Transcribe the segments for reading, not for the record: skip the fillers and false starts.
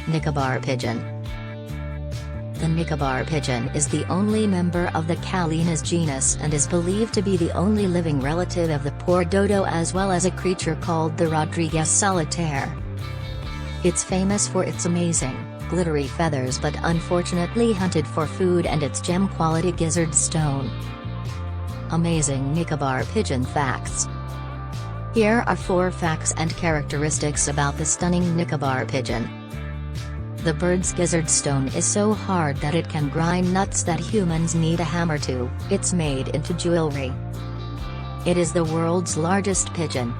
Nicobar pigeon. The Nicobar pigeon is the only member of the Caloenas genus and is believed to be the only living relative of the poor dodo, as well as a creature called the Rodrigues solitaire. It's famous for its amazing, glittery feathers, but unfortunately hunted for food, and its gem-quality gizzard stone. Amazing Nicobar pigeon facts. Here are 4 facts and characteristics about the stunning Nicobar pigeon. The bird's gizzard stone is so hard that it can grind nuts that humans need a hammer to. It's made into jewelry. It is the world's largest pigeon.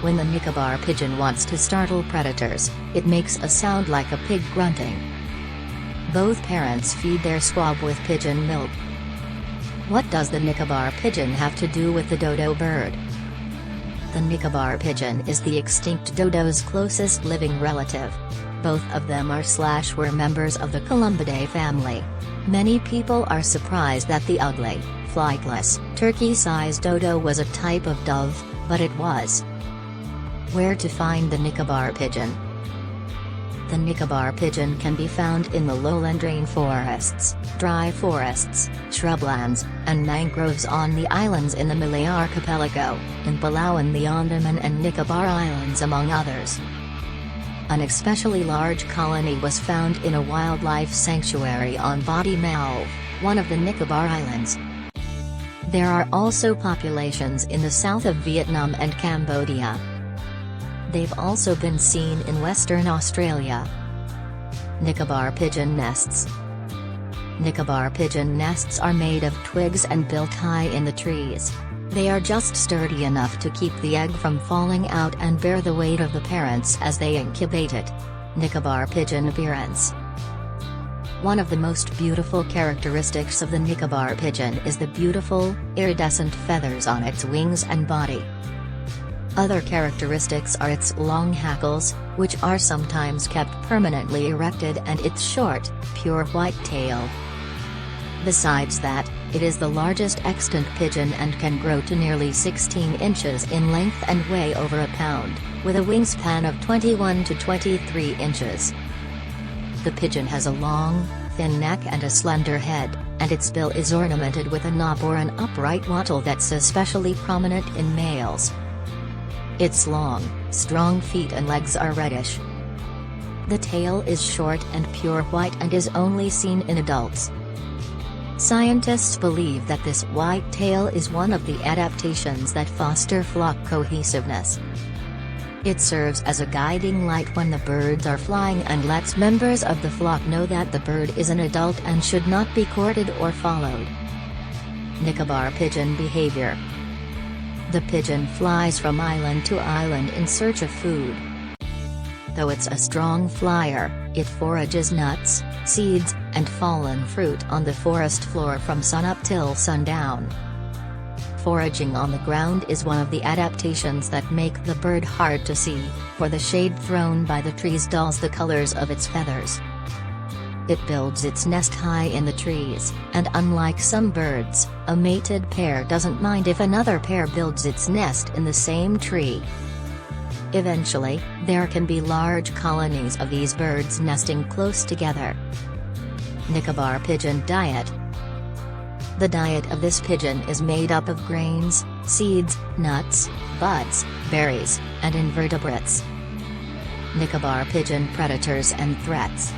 When the Nicobar pigeon wants to startle predators, it makes a sound like a pig grunting. Both parents feed their squab with pigeon milk. What does the Nicobar pigeon have to do with the dodo bird? The Nicobar pigeon is the extinct dodo's closest living relative. Both of them were members of the Columbidae family. Many people are surprised that the ugly, flightless, turkey-sized dodo was a type of dove, but it was. Where to find the Nicobar pigeon? The Nicobar pigeon can be found in the lowland rainforests, dry forests, shrublands, and mangroves on the islands in the Malay archipelago, in Palau and the Andaman and Nicobar Islands, among others. An especially large colony was found in a wildlife sanctuary on Body Malv, one of the Nicobar Islands. There are also populations in the south of Vietnam and Cambodia. They've also been seen in Western Australia. Nicobar pigeon nests. Nicobar pigeon nests are made of twigs and built high in the trees. They are just sturdy enough to keep the egg from falling out and bear the weight of the parents as they incubate it. Nicobar pigeon appearance. One of the most beautiful characteristics of the Nicobar pigeon is the beautiful, iridescent feathers on its wings and body. Other characteristics are its long hackles, which are sometimes kept permanently erected, and its short, pure white tail. Besides that, it is the largest extant pigeon and can grow to nearly 16 inches in length and weigh over a pound, with a wingspan of 21 to 23 inches. The pigeon has a long, thin neck and a slender head, and its bill is ornamented with a knob or an upright wattle that's especially prominent in males. Its long, strong feet and legs are reddish. The tail is short and pure white and is only seen in adults. Scientists believe that this white tail is one of the adaptations that foster flock cohesiveness. It serves as a guiding light when the birds are flying and lets members of the flock know that the bird is an adult and should not be courted or followed. Nicobar pigeon behavior. The pigeon flies from island to island in search of food. Though it's a strong flyer, it forages nuts, seeds, and fallen fruit on the forest floor from sunup till sundown. Foraging on the ground is one of the adaptations that make the bird hard to see, for the shade thrown by the trees dulls the colors of its feathers. It builds its nest high in the trees, and unlike some birds, a mated pair doesn't mind if another pair builds its nest in the same tree. Eventually, there can be large colonies of these birds nesting close together. Nicobar pigeon diet. The diet of this pigeon is made up of grains, seeds, nuts, buds, berries, and invertebrates. Nicobar pigeon predators and threats.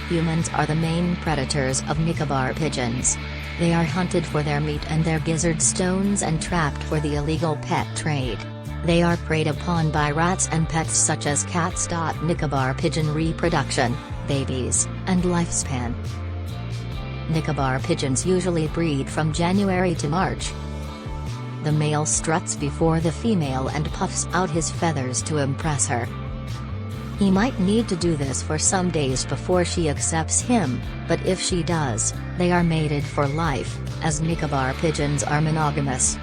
Humans are the main predators of Nicobar pigeons. They are hunted for their meat and their gizzard stones and trapped for the illegal pet trade. They are preyed upon by rats and pets such as cats. Nicobar pigeon reproduction, babies, and lifespan. Nicobar pigeons usually breed from January to March. The male struts before the female and puffs out his feathers to impress her. He might need to do this for some days before she accepts him, but if she does, they are mated for life, as Nicobar pigeons are monogamous.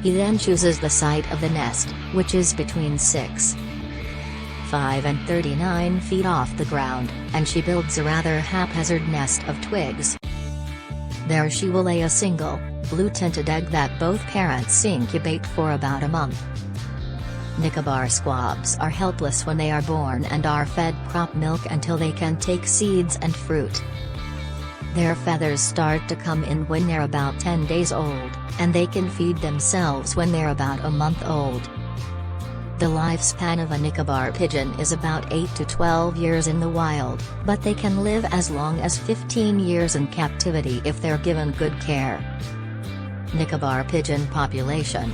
He then chooses the site of the nest, which is between 6'5" and 39 feet off the ground, and she builds a rather haphazard nest of twigs. There she will lay a single, blue-tinted egg that both parents incubate for about a month. Nicobar squabs are helpless when they are born and are fed crop milk until they can take seeds and fruit. Their feathers start to come in when they're about 10 days old, and they can feed themselves when they're about a month old. The lifespan of a Nicobar pigeon is about 8 to 12 years in the wild, but they can live as long as 15 years in captivity if they're given good care. Nicobar pigeon population.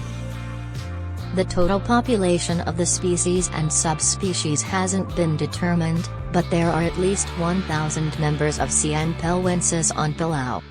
The total population of the species and subspecies hasn't been determined, but there are at least 1,000 members of Caloenas on Palau.